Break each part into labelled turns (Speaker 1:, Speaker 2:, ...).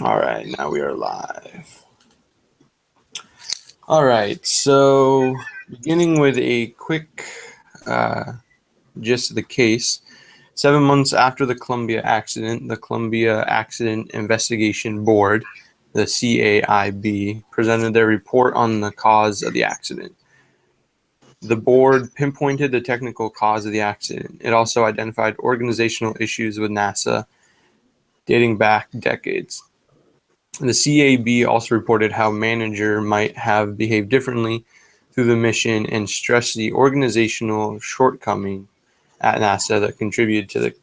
Speaker 1: All right, now we are live. All right, so beginning with a quick uh, gist of the case. 7 months after the Columbia accident, the Columbia Accident Investigation Board, the CAIB, presented their report on the cause of the accident. The board pinpointed the technical cause of the accident. It also identified organizational issues with NASA dating back decades. The CAB also reported how manager might have behaved differently through the mission and stressed the organizational shortcoming at NASA that contributed to the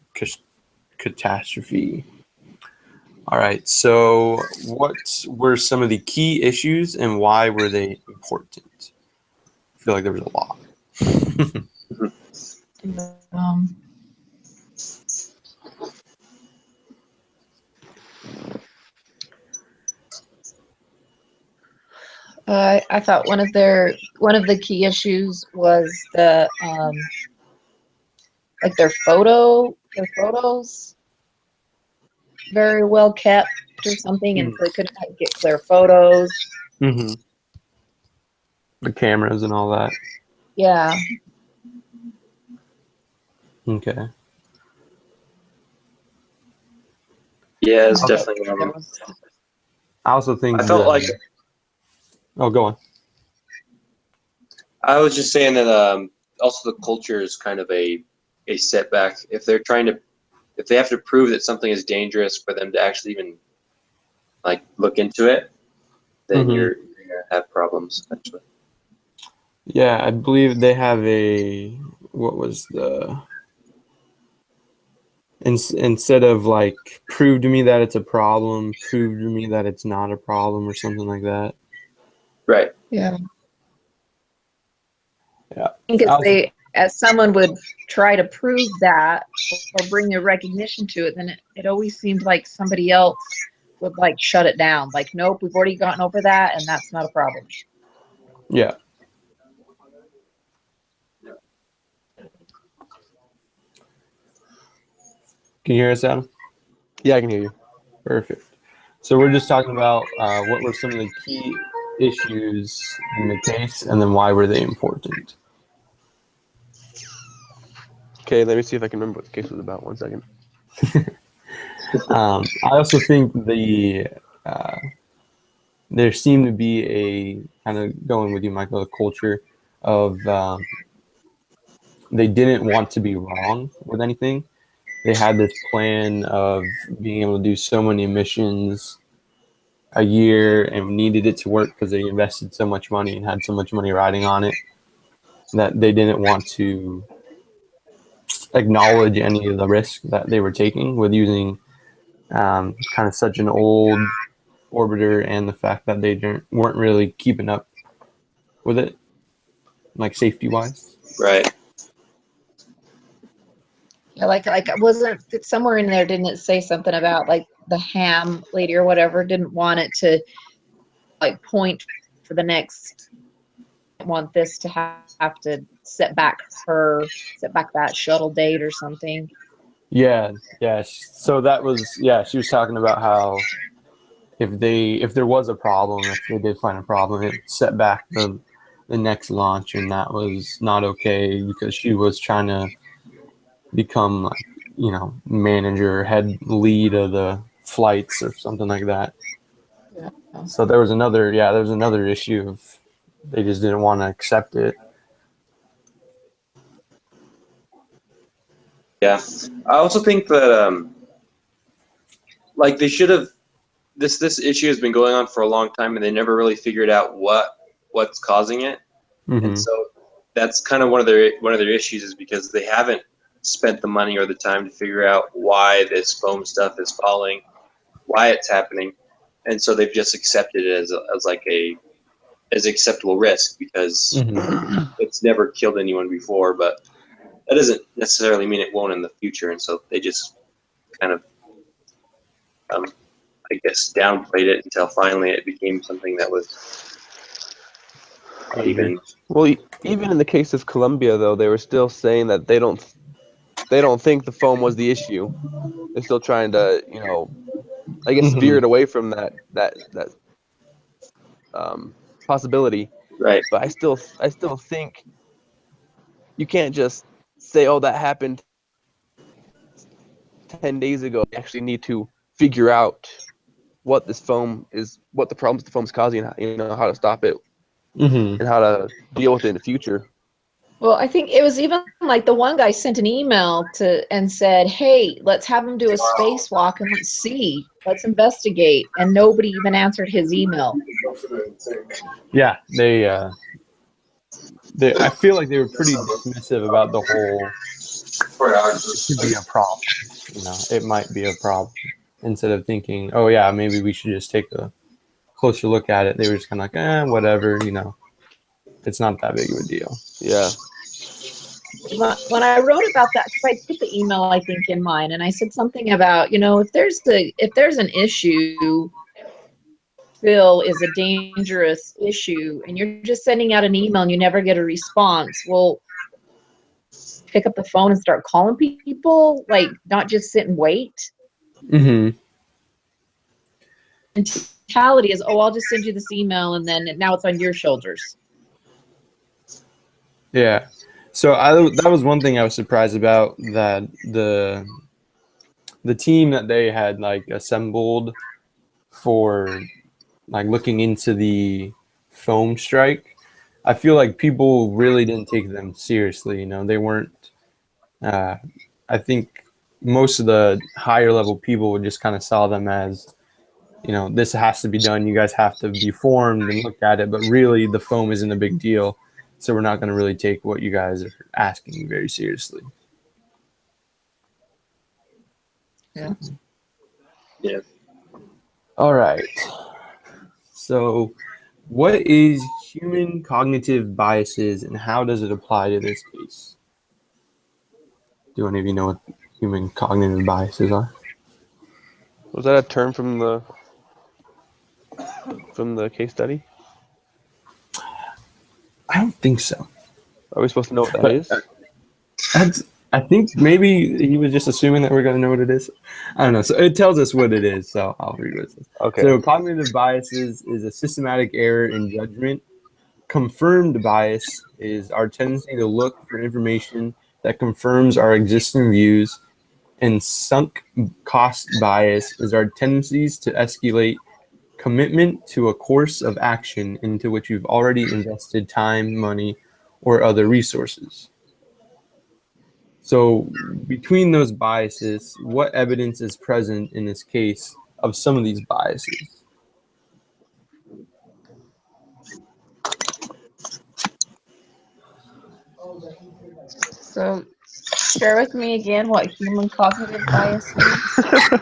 Speaker 1: catastrophe. All right, so what were some of the key issues and why were they important? I feel like there was a lot.
Speaker 2: Um, I thought one of the key issues was like their photos very well kept or something, and they couldn't get clear photos.
Speaker 1: Mm-hmm. The cameras and all that.
Speaker 2: Yeah,
Speaker 1: Okay.
Speaker 3: Yeah, it's
Speaker 1: Okay.
Speaker 3: definitely one of them.
Speaker 1: I also think
Speaker 3: I felt like
Speaker 1: Oh, go on.
Speaker 3: I was just saying that also the culture is kind of a setback. If they have to prove that something is dangerous for them to actually even like look into it, then you're gonna have problems eventually.
Speaker 1: Yeah, I believe they have what was the instead of like prove to me that it's a problem, prove to me that it's not a problem or something like that.
Speaker 3: Right.
Speaker 2: yeah.
Speaker 1: Yeah.
Speaker 2: I think as someone would try to prove that or bring a recognition to it, then it always seemed like somebody else would like shut it down. Like, nope, we've already gotten over that, and that's not a problem.
Speaker 1: Yeah. Can you hear us, Adam?
Speaker 4: Yeah, I can hear you.
Speaker 1: Perfect. So we're just talking about what were some of the key issues in the case, and then why were they important.
Speaker 4: Okay, let me see if I can remember what the case was about. 1 second.
Speaker 1: I also think there seemed to be a kind of going with you, Michael, a culture of they didn't want to be wrong with anything. They had this plan of being able to do so many missions a year and needed it to work because they invested so much money and had so much money riding on it that they didn't want to acknowledge any of the risk that they were taking with using kind of such an old orbiter and the fact that they weren't really keeping up with it, like safety wise.
Speaker 3: Right.
Speaker 2: Yeah, like wasn't it somewhere in there? Didn't it say something about like the ham lady or whatever didn't want it to like point for the next? Want this to have to set back that shuttle date or something.
Speaker 1: Yeah. So that was she was talking about how if there was a problem, if they did find a problem, it set back the next launch, and that was not okay because she was trying to become like manager, head lead of the flights or something like that.
Speaker 2: Yeah.
Speaker 1: So there was another issue of they just didn't want to accept it.
Speaker 3: Yeah. I also think that like they should have this issue has been going on for a long time and they never really figured out what's causing it.
Speaker 1: Mm-hmm.
Speaker 3: And so that's kind of one of their issues is because they haven't spent the money or the time to figure out why this foam stuff is falling, why it's happening, and so they've just accepted it as acceptable risk because it's never killed anyone before, but that doesn't necessarily mean it won't in the future, and so they just kind of I guess downplayed it until finally it became something that was not even.
Speaker 4: Well, even in the case of Columbia, though, they were still saying that they don't think the foam was the issue. They're still trying to, I guess
Speaker 1: Mhm.
Speaker 4: veered away from that possibility.
Speaker 3: Right.
Speaker 4: But I still think you can't just say, "Oh, that happened 10 days ago." You actually need to figure out what this foam is, what the problems the foam's causing, how to stop it
Speaker 1: Mm-hmm.
Speaker 4: and how to deal with it in the future.
Speaker 2: Well, I think it was even like the one guy sent an email and said, "Hey, let's have him do a spacewalk and let's see, let's investigate." And nobody even answered his email.
Speaker 1: Yeah, they. I feel like they were pretty dismissive about the whole. It could be a problem. It might be a problem. Instead of thinking, oh yeah, maybe we should just take a closer look at it. They were just kind of like, whatever. It's not that big of a deal.
Speaker 4: Yeah.
Speaker 2: When I wrote about that, because I put the email, I think, in mine, and I said something about, if there's an issue, Bill is a dangerous issue, and you're just sending out an email and you never get a response. Well, pick up the phone and start calling people, like not just sit and wait.
Speaker 1: Mm-hmm.
Speaker 2: Mentality is, oh, I'll just send you this email and then now it's on your shoulders.
Speaker 1: Yeah. So that was one thing I was surprised about, that the team that they had like assembled for like looking into the foam strike. I feel like people really didn't take them seriously. They weren't. I think most of the higher level people just kind of saw them as, this has to be done. You guys have to be formed and look at it. But really, the foam isn't a big deal. So we're not going to really take what you guys are asking very seriously.
Speaker 2: Yeah.
Speaker 3: Yeah.
Speaker 1: All right. So, what is human cognitive biases and how does it apply to this case? Do any of you know what human cognitive biases are?
Speaker 4: Was that a term from the case study?
Speaker 1: I don't think so.
Speaker 4: Are we supposed to know what that
Speaker 1: But
Speaker 4: is?
Speaker 1: I think maybe he was just assuming that we're going to know what it is. I don't know. So it tells us what it is. So I'll read what it says.
Speaker 4: Okay.
Speaker 1: So cognitive biases is a systematic error in judgment. Confirmed bias is our tendency to look for information that confirms our existing views. And sunk cost bias is our tendencies to escalate commitment to a course of action into which you've already invested time, money, or other resources. So, between those biases, what evidence is present in this case of some of these biases?
Speaker 2: So share with me again what human cognitive bias means.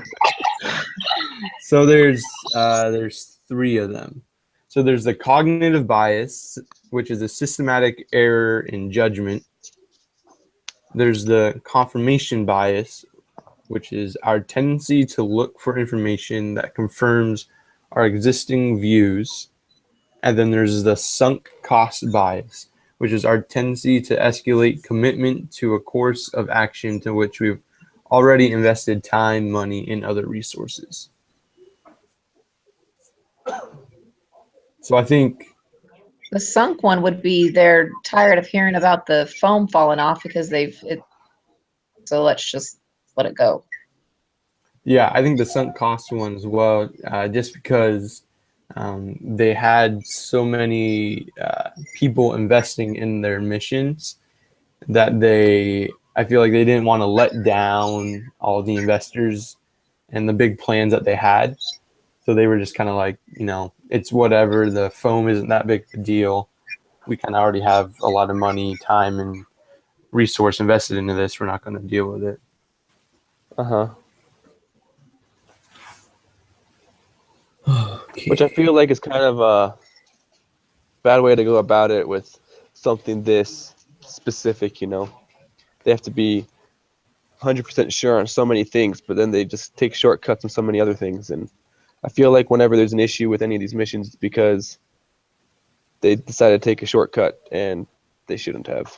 Speaker 1: So there's three of them. So there's the cognitive bias, which is a systematic error in judgment. There's the confirmation bias, which is our tendency to look for information that confirms our existing views. And then there's the sunk cost bias, which is our tendency to escalate commitment to a course of action to which we've already invested time, money, and other resources. So I think
Speaker 2: The sunk one would be they're tired of hearing about the foam falling off because so let's just let it go.
Speaker 1: Yeah, I think the sunk cost one as well, just because they had so many people investing in their missions that I feel like they didn't want to let down all the investors and the big plans that they had. So they were just kind of like, it's whatever. The foam isn't that big of a deal. We kind of already have a lot of money, time, and resource invested into this. We're not going to deal with it.
Speaker 4: Uh-huh.
Speaker 1: Okay.
Speaker 4: Which I feel like is kind of a bad way to go about it with something this specific, They have to be 100% sure on so many things, but then they just take shortcuts on so many other things. And I feel like whenever there's an issue with any of these missions, it's because they decided to take a shortcut and they shouldn't have.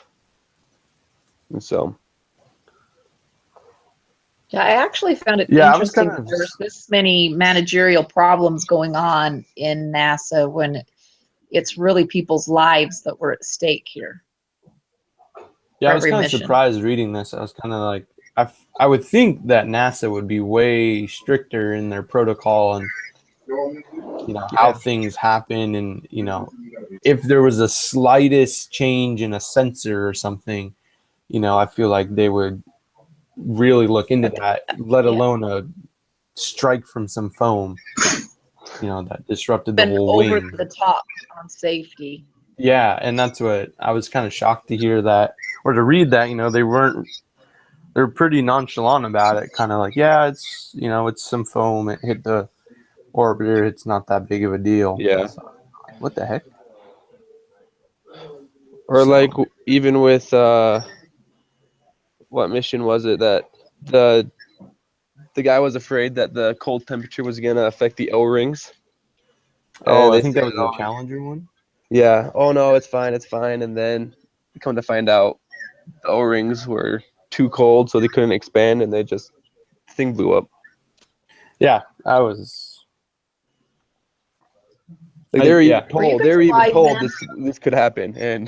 Speaker 4: And so.
Speaker 2: Yeah, I actually found it
Speaker 1: Yeah, I was
Speaker 2: interesting
Speaker 1: kind
Speaker 2: that
Speaker 1: of.
Speaker 2: there was this many managerial problems going on in NASA when it's really people's lives that were at stake here
Speaker 1: Yeah,
Speaker 2: for
Speaker 1: I was
Speaker 2: every
Speaker 1: kind of
Speaker 2: mission.
Speaker 1: surprised reading this. I was kind of like, I would think that NASA would be way stricter in their protocol and how
Speaker 4: Yeah.
Speaker 1: things happen, and if there was a slightest change in a sensor or something, I feel like they would really look into that, let
Speaker 2: Yeah.
Speaker 1: alone a strike from some foam, that disrupted the
Speaker 2: Been
Speaker 1: whole
Speaker 2: over
Speaker 1: wing.
Speaker 2: the top on safety.
Speaker 1: Yeah, and that's what I was kind of shocked to hear that or to read that, they're pretty nonchalant about it, kind of like, yeah, it's some foam, it hit the orbiter, it's not that big of a deal.
Speaker 4: Yeah.
Speaker 1: So, what the heck?
Speaker 4: Or like
Speaker 1: So,
Speaker 4: even with what mission was it that the guy was afraid that the cold temperature was gonna affect the O-rings, and
Speaker 1: I
Speaker 4: they
Speaker 1: think
Speaker 4: said,
Speaker 1: that was the
Speaker 4: "Oh,
Speaker 1: Challenger one.
Speaker 4: yeah, oh no, it's fine," and then come to find out the O-rings were too cold, so they couldn't expand, and the thing blew up.
Speaker 1: Yeah, I was.
Speaker 4: Like they were even
Speaker 1: Yeah.
Speaker 2: Were you
Speaker 4: told,
Speaker 2: guys alive then?
Speaker 4: this could happen, and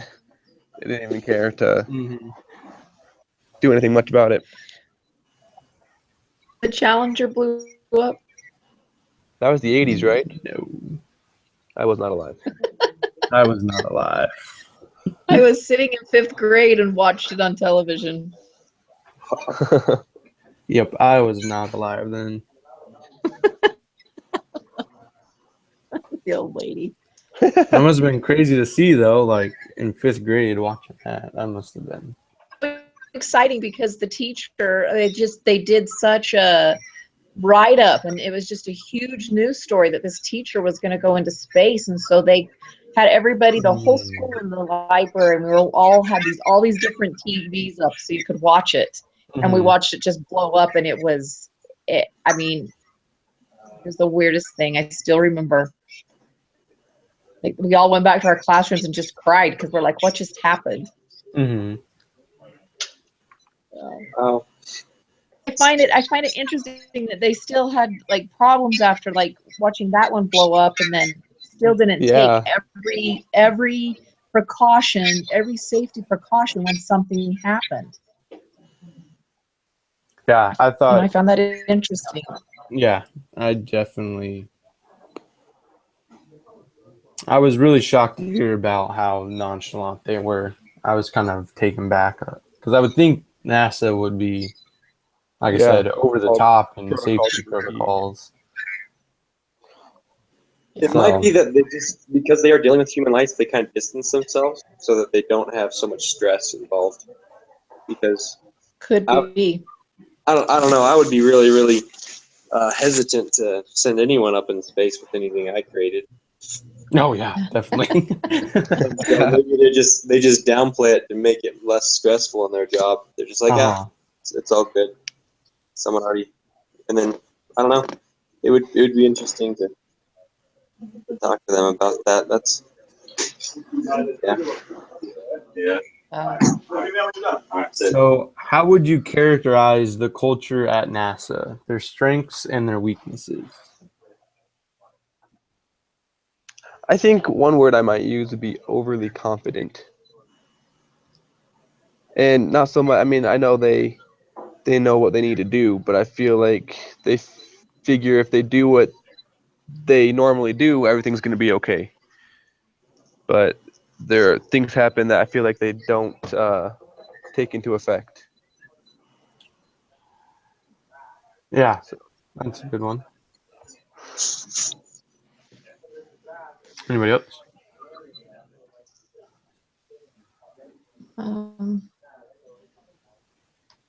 Speaker 4: they didn't even care to
Speaker 1: Mm-hmm.
Speaker 4: do anything much about it.
Speaker 2: The Challenger blew up.
Speaker 4: That was the '80s, right?
Speaker 1: No,
Speaker 4: I was not alive.
Speaker 1: I was not alive.
Speaker 2: I was sitting in 5th grade and watched it on television.
Speaker 1: Yep, I was not alive then.
Speaker 2: The old lady.
Speaker 1: That must have been crazy to see, though. Like in 5th grade, watching that. That must have been.
Speaker 2: Exciting because the teacher, they did such a write up, and it was just a huge news story that this teacher was going to go into space, and so they had everybody, the whole school in the library, and we all had all these different TVs up so you could watch it, and we
Speaker 1: Mhm.
Speaker 2: watched it just blow up, and it was it was the weirdest thing. I still remember, like, we all went back to our classrooms and just cried because we're like, what just happened?
Speaker 1: Mhm.
Speaker 3: Oh,
Speaker 2: I find it interesting that they still had like problems after like watching that one blow up, and then still didn't
Speaker 4: Yeah.
Speaker 2: take every precaution, every safety precaution when something happened.
Speaker 1: Yeah, I
Speaker 2: And
Speaker 1: thought.
Speaker 2: I found that interesting.
Speaker 1: Yeah, I definitely. I was really shocked to hear about how nonchalant they were. I was kind of taken back because I would think NASA would be, like I
Speaker 4: Yeah.
Speaker 1: said, over the
Speaker 4: All
Speaker 1: top in
Speaker 4: protocols
Speaker 1: safety
Speaker 4: would be-
Speaker 1: protocols.
Speaker 3: it
Speaker 1: So-
Speaker 3: might be that they just because they are dealing with human life, they kind of distance themselves so that they don't have so much stress involved. Because
Speaker 2: Could be.
Speaker 3: I don't know. I would be really, really hesitant to send anyone up in space with anything I created.
Speaker 1: Oh yeah, definitely.
Speaker 3: So maybe they just downplay it to make it less stressful in their job. They're just like,
Speaker 1: Uh-huh.
Speaker 3: it's all good. Someone already, and then I don't know. It would be interesting to talk to them about that. That's yeah.
Speaker 2: Uh,
Speaker 1: So, how would you characterize the culture at NASA? Their strengths and their weaknesses.
Speaker 4: I think one word I might use would be overly confident. And not so much, I mean, I know they know what they need to do, but I feel like they figure if they do what they normally do, everything's going to be okay. But things happen that I feel like they don't take into effect.
Speaker 1: Yeah, that's a good one. Anybody else?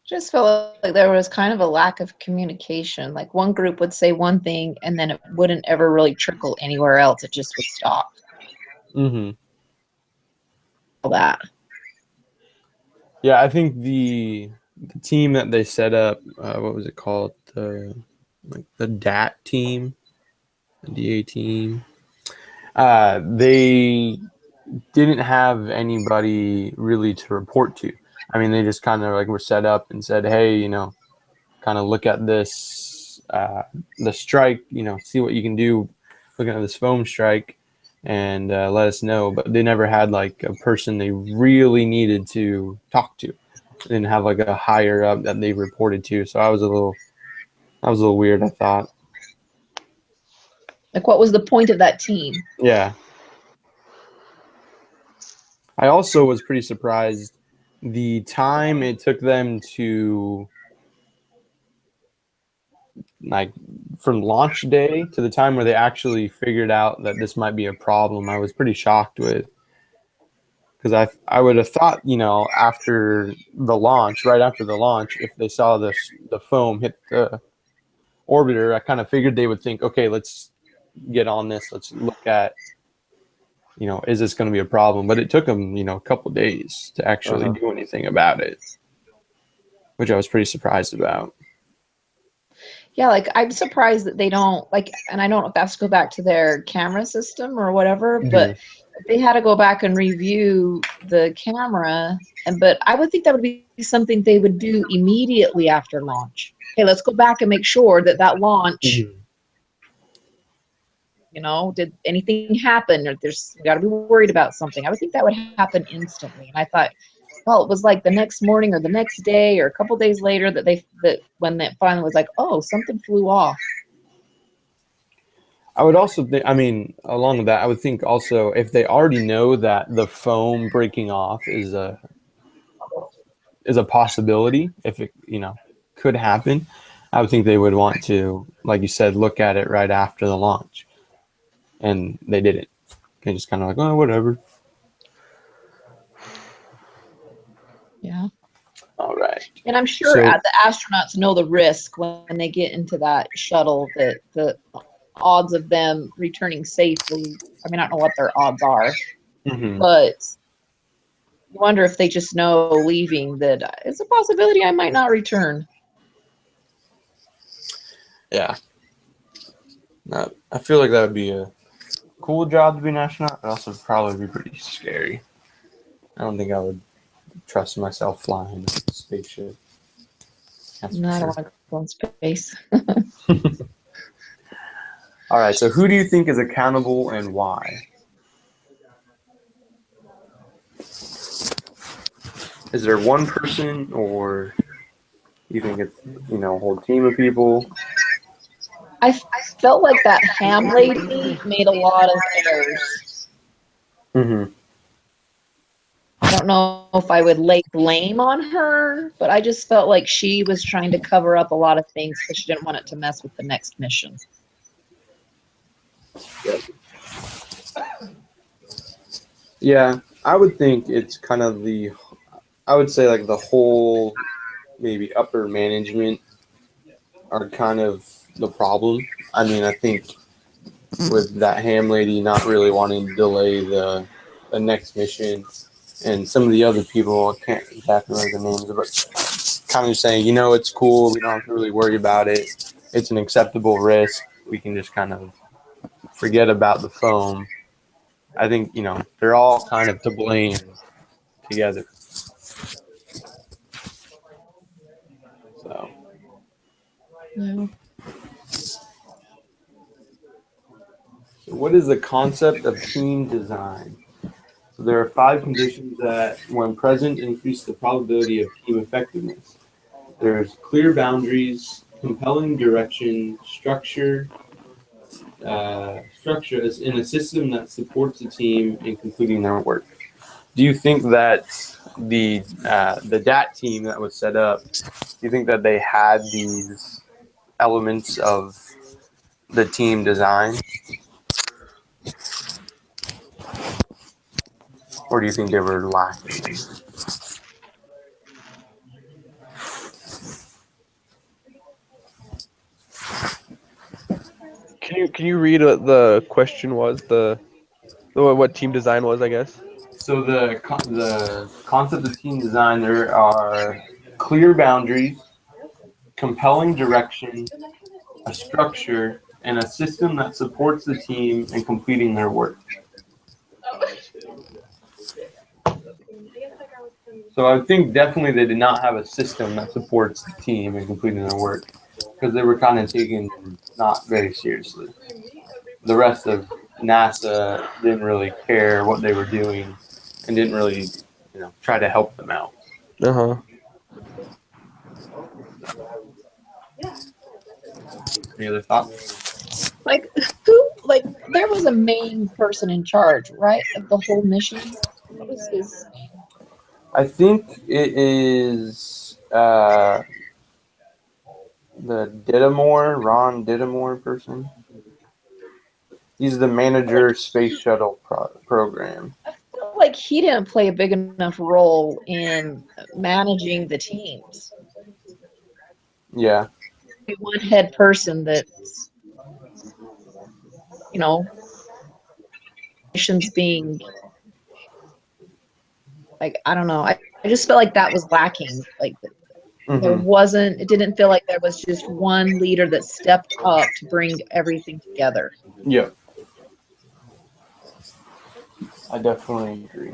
Speaker 2: just felt like there was kind of a lack of communication. Like one group would say one thing and then it wouldn't ever really trickle anywhere else. It just would stop.
Speaker 1: Mm-hmm.
Speaker 2: All that.
Speaker 1: Yeah, I think the team that they set up, what was it called? The DAT team, the DA team. They didn't have anybody really to report to. I mean, they just kind of like were set up and said, "Hey, kind of look at this, the strike, see what you can do looking at this foam strike and let us know. But they never had like a person they really needed to talk to. They didn't have like a higher up that they reported to. So that was a little weird, I thought.
Speaker 2: Like, what was the point of that team?
Speaker 1: Yeah. I also was pretty surprised the time it took them to, like, from launch day to the time where they actually figured out that this might be a problem. I was pretty shocked with, because I would have thought, after the launch, right after the launch, if they saw the foam hit the orbiter, I kind of figured they would think, okay, let's get on this. Let's look at, is this going to be a problem? But it took them, a couple days to actually do anything about it, which I was pretty surprised about.
Speaker 2: Yeah, like, I'm surprised that they don't, like, and I don't know if that's go back to their camera system or whatever, but they had to go back and review the camera. But I would think that would be something they would do immediately after launch. Hey, let's go back and make sure that launch, did anything happen, or we got to be worried about something. I would think that would happen instantly. And I thought, well, it was like the next morning or the next day or a couple days later that when that finally was like, oh, something flew off.
Speaker 1: I would also think, along with that, I would think also if they already know that the foam breaking off is a possibility, if it, could happen, I would think they would want to, like you said, look at it right after the launch. And they didn't. They just kind of like, oh, whatever.
Speaker 2: Yeah.
Speaker 1: All right.
Speaker 2: And I'm sure the astronauts know the risk when they get into that shuttle, that the odds of them returning safely, I don't know what their odds are, but you wonder if they just know leaving that it's a possibility I might not return.
Speaker 1: Yeah. I feel like that would be a cool job to be an astronaut, but also probably be pretty scary. I don't think I would trust myself flying a spaceship.
Speaker 2: No, I don't want to go in space.
Speaker 1: All right, so who do you think is accountable and why? Is there one person, or you think it's, a whole team of people?
Speaker 2: I felt like that ham lady made a lot of errors. I don't know if I would lay blame on her, but I just felt like she was trying to cover up a lot of things because she didn't want it to mess with the next mission.
Speaker 1: Yeah, I would think it's kind of I would say like the whole maybe upper management are kind of the problem. I think with that ham lady not really wanting to delay the next mission, and some of the other people, I can't exactly remember the names, but kind of saying, it's cool, we don't have to really worry about it. It's an acceptable risk. We can just kind of forget about the foam. I think, they're all kind of to blame together. So.
Speaker 2: Yeah.
Speaker 1: So what is the concept of team design? So there are 5 conditions that, when present, increase the probability of team effectiveness. There's clear boundaries, compelling direction, structure is in a system that supports the team in completing their work. Do you think that the DAT team that was set up, do you think that they had these elements of the team design? Or do you think they were lacking?
Speaker 4: Can you read what the question was? What team design was, I guess.
Speaker 1: So the concept of team design, there are clear boundaries, compelling direction, a structure, and a system that supports the team in completing their work. So I think definitely they did not have a system that supports the team in completing their work because they were kind of taken not very seriously. The rest of NASA didn't really care what they were doing and didn't really, try to help them out.
Speaker 4: Uh-huh.
Speaker 1: Any other thoughts?
Speaker 2: Like who? Like there was a main person in charge, right, of the whole mission. What was his name?
Speaker 1: I think it is the Ron Dittamore person. He's the manager space shuttle program.
Speaker 2: I feel like he didn't play a big enough role in managing the teams.
Speaker 1: Yeah.
Speaker 2: One head person that's, you know, missions being like, I don't know. I just felt like that was lacking. Like there wasn't, it didn't feel like there was just one leader that stepped up to bring everything together.
Speaker 1: Yeah. I definitely agree.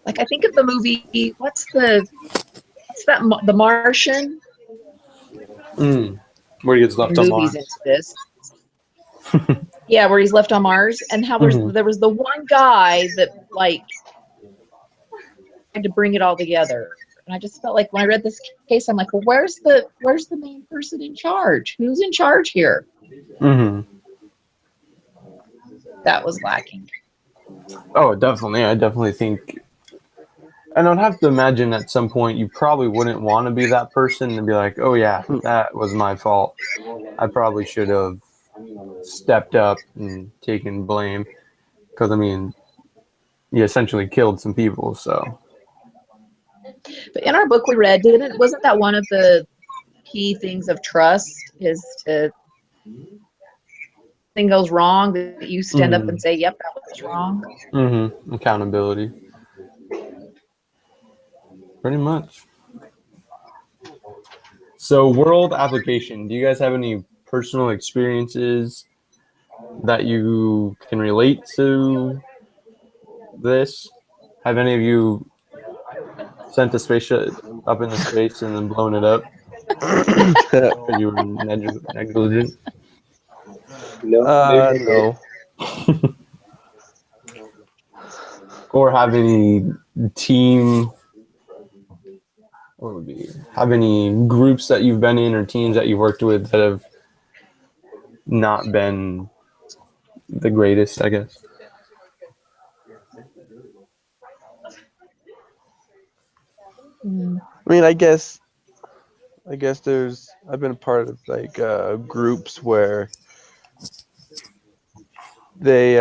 Speaker 2: Like I think of the movie, what's that? The Martian.
Speaker 1: Where he gets left on
Speaker 2: Movies
Speaker 1: Mars.
Speaker 2: into this. Yeah, where he's left on Mars, and how there was the one guy that like had to bring it all together. And I just felt like when I read this case, I'm like, well, where's the main person in charge? Who's in charge here? That was lacking.
Speaker 1: Oh, definitely. I definitely think, and I'd have to imagine at some point you probably wouldn't want to be that person and be like, oh yeah, that was my fault. I probably should have stepped up and taken blame because, I mean, you essentially killed some people, so.
Speaker 2: But in our book we read, wasn't that one of the key things of trust is to thing goes wrong that you stand up and say, yep, that was wrong.
Speaker 1: Accountability. Pretty much. So world application, do you guys have any personal experiences that you can relate to this? Have any of you sent a spaceship up into space and then blown it up because you were negligent?
Speaker 4: No.
Speaker 1: Or have any team, what would be, have any groups that you've been in or teams that you've worked with that have not been the greatest, I guess?
Speaker 4: I mean, I guess I've been a part of like groups where they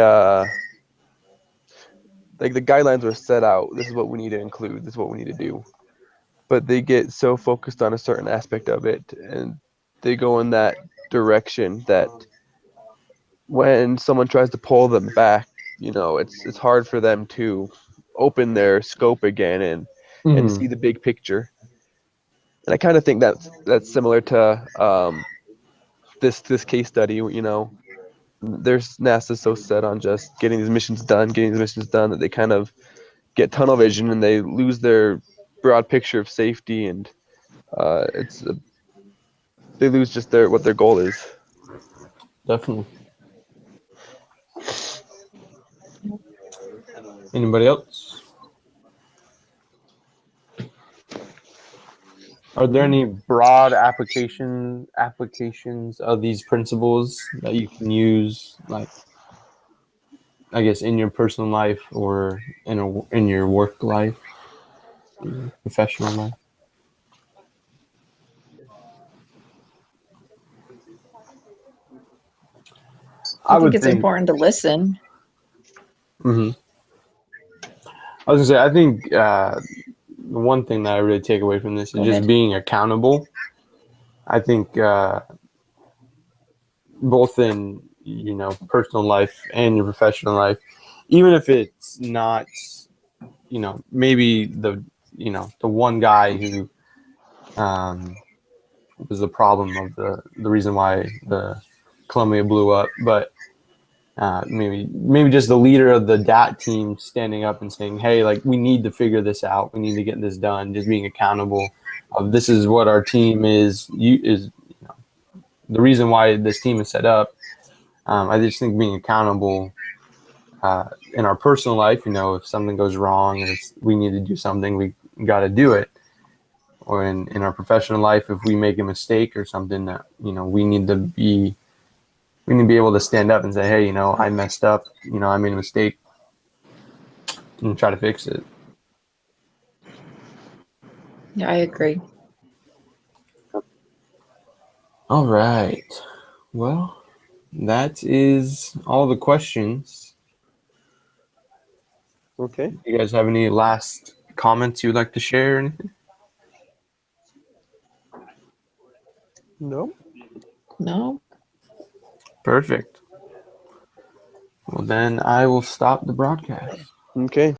Speaker 4: like the guidelines are set out. This is what we need to include. This is what we need to do. But they get so focused on a certain aspect of it, and they go in that direction that when someone tries to pull them back, it's hard for them to open their scope again and see the big picture. And I kind of think that's similar to this case study. There's NASA's so set on just getting these missions done that they kind of get tunnel vision and they lose their broad picture of safety, and they lose just what their goal is.
Speaker 1: Definitely. Anybody else? Are there any broad applications of these principles that you can use, like, I guess, in your personal life or in your work life, your professional life?
Speaker 2: I think it's important to listen.
Speaker 1: I was gonna say, I think the one thing that I really take away from this is just being accountable. I think both in personal life and your professional life, even if it's not, maybe the one guy who was the problem of the reason why the Columbia blew up, but maybe just the leader of the DAT team standing up and saying, hey, like, we need to figure this out. We need to get this done. Just being accountable of this is what our team is the reason why this team is set up. I just think being accountable in our personal life, if something goes wrong and we need to do something, we got to do it. Or in our professional life, if we make a mistake or something that, we need to be able to stand up and say, hey, I messed up, I made a mistake, and try to fix it.
Speaker 2: Yeah, I agree.
Speaker 1: All right. Well, that is all the questions.
Speaker 4: Okay.
Speaker 1: You guys have any last comments you'd like to share or anything?
Speaker 4: No.
Speaker 2: No?
Speaker 1: Perfect. Well, then I will stop the broadcast.
Speaker 4: Okay.